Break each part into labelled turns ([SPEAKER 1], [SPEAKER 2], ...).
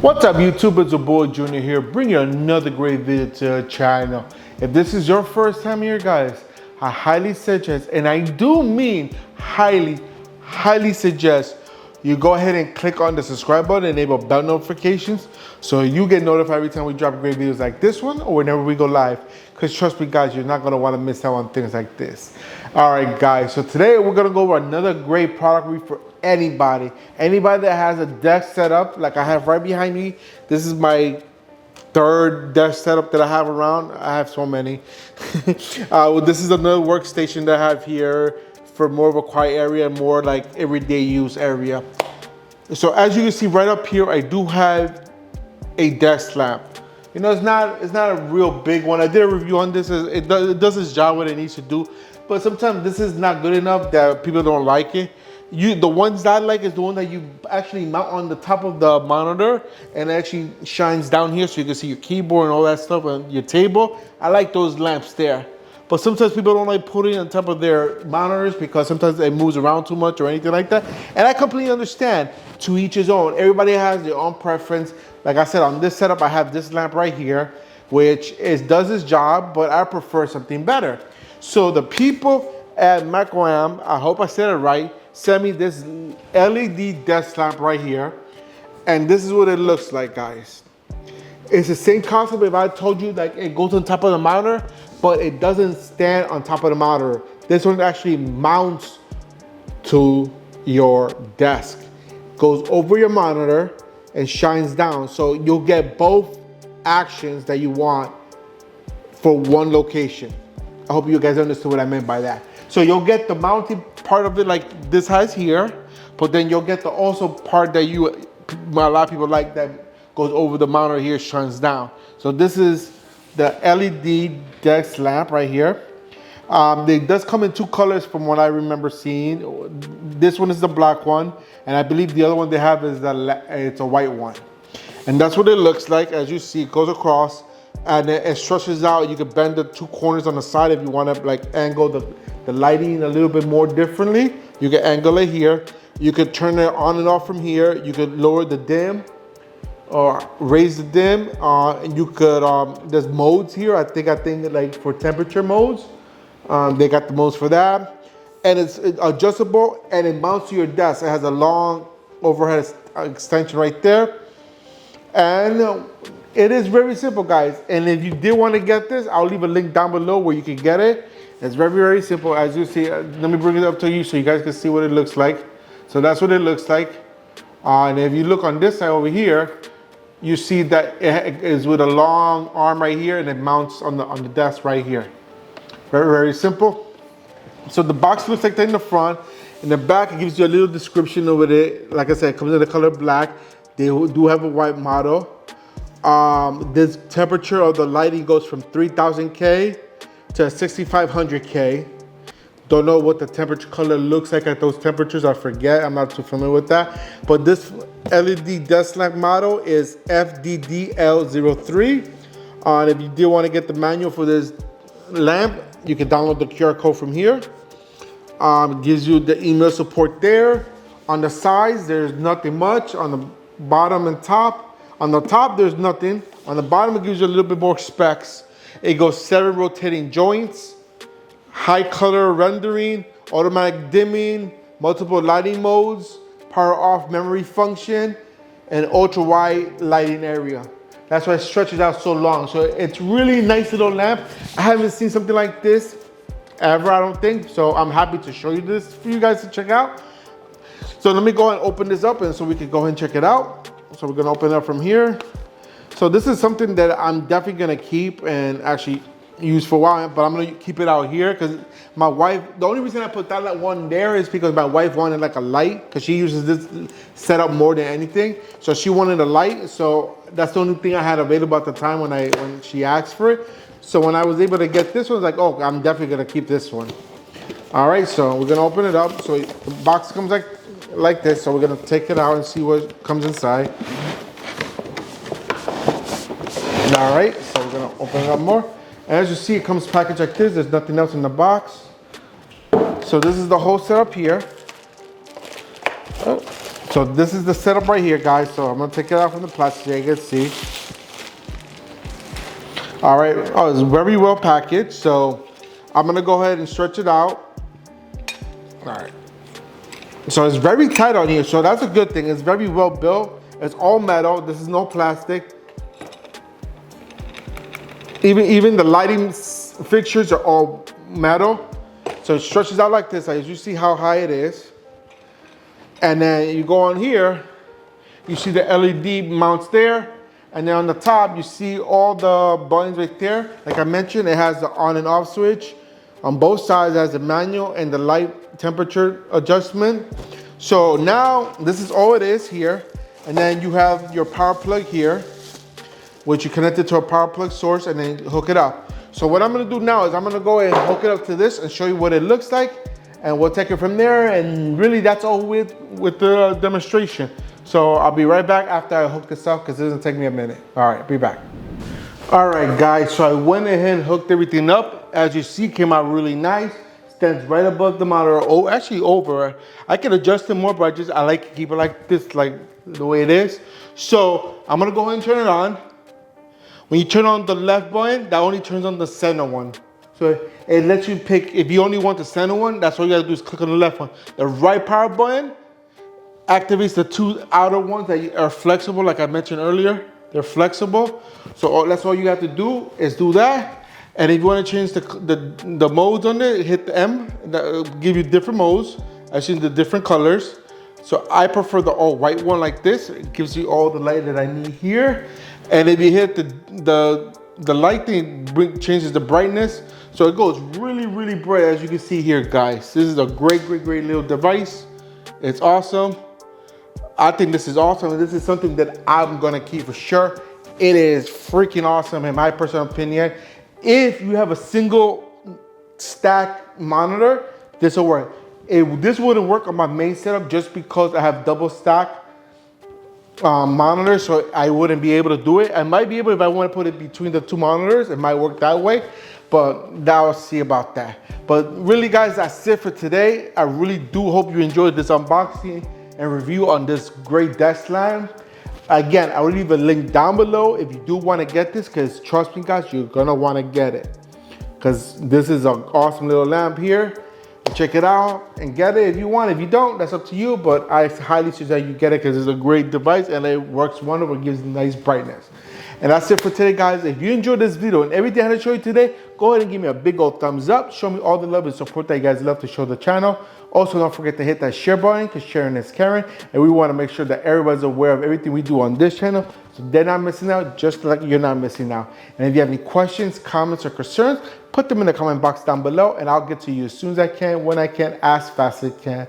[SPEAKER 1] What's up YouTube, it's your boy Junior here, bringing you another great video to the channel. If this is your first time here guys, I highly suggest, and I do mean highly suggest, you go ahead and click on the subscribe button, enable bell notifications, so you get notified every time we drop great videos like this one or whenever we go live. Because trust me guys, you're not gonna wanna miss out on things like this. All right guys, so today we're gonna go over another great product review for anybody that has a desk setup like I have right behind me. This is my third desk setup that I have around. I have so many. This is another workstation that I have here for more of a quiet area, more like everyday use area. So as you can see right up here, I do have a desk lamp. You know, it's not a real big one. I did a review on this. It does its job what it needs to do, but sometimes this is not good enough that people don't like it. The ones that I like is the one that you actually mount on the top of the monitor and it actually shines down here so you can see your keyboard and all that stuff on your table. I like those lamps there. But sometimes people don't like putting it on top of their monitors because sometimes it moves around too much or anything like that. And I completely understand. To each his own. Everybody has their own preference. Like I said, on this setup, I have this lamp right here, which does its job, but I prefer something better. So the people at Micomlan, I hope I said it right, sent me this LED desk lamp right here. And this is what it looks like, guys. It's the same concept if I told you like it goes on top of the monitor, but it doesn't stand on top of the monitor. This one actually mounts to your desk, goes over your monitor and shines down. So you'll get both actions that you want for one location. I hope you guys understood what I meant by that. So you'll get the mounting part of it like this has here, but then you'll get the also part that a lot of people like that goes over the monitor here, shines down. So this is the LED desk lamp right here. It does come in two colors from what I remember seeing. This one is the black one, and I believe the other one they have is it's a white one. And that's what it looks like. As you see, it goes across and it stretches out. You can bend the two corners on the side if you want to like angle the lighting a little bit more differently. You can angle it here. You could turn it on and off from here. You could lower the dim or raise the dim, and you could there's modes here. I think like for temperature modes, they got the modes for that, and it's adjustable and it mounts to your desk. It has a long overhead extension right there, and it is very simple guys. And if you did want to get this, I'll leave a link down below where you can get it. It's very simple. As you see, let me bring it up to you so you guys can see what it looks like. So that's what it looks like, and if you look on this side over here, you see that it is with a long arm right here and it mounts on the desk right here. Very simple. So the box looks like that in the front. In the back, it gives you a little description over it. Like I said, it comes in the color black. They do have a white model. This temperature of the lighting goes from 3000K to 6500K. Don't know what the temperature color looks like at those temperatures. I forget. I'm not too familiar with that. But this LED desk lamp model is FDDL03. And if you do want to get the manual for this lamp, you can download the QR code from here. It gives you the email support there. On the sides, there's nothing much. On the bottom and top. On the top, there's nothing. On the bottom, it gives you a little bit more specs. It goes 7 rotating joints, high color rendering, automatic dimming, multiple lighting modes, power off memory function, and ultra wide lighting area. That's why it stretches out so long. So it's really nice little lamp. I haven't seen something like this ever, I don't think. So I'm happy to show you this for you guys to check out. So let me go and open this up and so we can go ahead and check it out. So we're gonna open it up from here. So this is something that I'm definitely gonna keep and actually use for a while, but I'm gonna keep it out here because my wife, the only reason I put that one there is because my wife wanted like a light because she uses this setup more than anything. So she wanted a light. So that's the only thing I had available at the time when she asked for it. So when I was able to get this one, I was like, oh, I'm definitely gonna keep this one. All right, so we're gonna open it up. So the box comes like this. So we're gonna take it out and see what comes inside. All right, so we're gonna open it up more. And as you see, it comes packaged like this. There's nothing else in the box. So this is the whole setup here. So So this is the setup right here, guys. So I'm gonna take it out from the plastic so you can see. All right, oh, it's very well packaged. So I'm gonna go ahead and stretch it out. All right. So it's very tight on here, so that's a good thing. It's very well built. It's all metal. This is no plastic. Even the lighting fixtures are all metal. So it stretches out like this, as you see how high it is. And then you go on here, you see the LED mounts there. And then on the top, you see all the buttons right there. Like I mentioned, it has the on and off switch. On both sides, it has the manual and the light temperature adjustment. So now, this is all it is here. And then you have your power plug here, which you connect it to a power plug source and then hook it up. So what I'm gonna do now is I'm gonna go ahead and hook it up to this and show you what it looks like. And we'll take it from there. And really that's all with the demonstration. So I'll be right back after I hook this up because it doesn't take me a minute. All right, be back. All right, guys, so I went ahead and hooked everything up. As you see, came out really nice. Stands right above the monitor, oh, actually over. I can adjust it more, but I like to keep it like this, like the way it is. So I'm gonna go ahead and turn it on. When you turn on the left button, that only turns on the center one. So it lets you pick, if you only want the center one, that's all you gotta do is click on the left one. The right power button activates the two outer ones that are flexible, like I mentioned earlier. They're flexible. So that's all you have to do is do that. And if you want to change the modes on it, hit the M. That'll give you different modes. I've seen the different colors. So I prefer the all white one like this. It gives you all the light that I need here. And if you hit the light thing, changes the brightness. So it goes really, really bright, as you can see here, guys. This is a great, great, great little device. It's awesome. I think this is awesome, and this is something that I'm gonna keep for sure. It is freaking awesome in my personal opinion. If you have a single stack monitor, this will work. This wouldn't work on my main setup just because I have double stack monitors, so I wouldn't be able to do it. I might be able if I want to put it between the two monitors. It might work that way, but I'll see about that. But really, guys, that's it for today. I really do hope you enjoyed this unboxing and review on this great desk lamp. Again, I will leave a link down below if you do want to get this, because trust me, guys, you're gonna want to get it, because this is an awesome little lamp here. Check it out and get it if you want. If you don't, that's up to you, but I highly suggest you get it because it's a great device and it works wonderful. It gives nice brightness. And that's it for today, guys. If you enjoyed this video and everything I had to show you today, go ahead and give me a big old thumbs up. Show me all the love and support that you guys love to show the channel. Also, don't forget to hit that share button, because sharing is caring. And we want to make sure that everybody's aware of everything we do on this channel, so they're not missing out, just like you're not missing out. And if you have any questions, comments, or concerns, put them in the comment box down below, and I'll get to you as soon as I can, when I can, as fast as I can.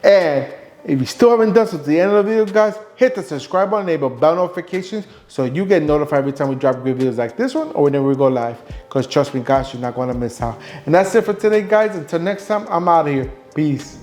[SPEAKER 1] And if you still haven't done so to the end of the video, guys, hit the subscribe button, enable bell notifications so you get notified every time we drop great videos like this one or whenever we go live. Because trust me, guys, you're not going to miss out. And that's it for today, guys. Until next time, I'm out of here. Peace.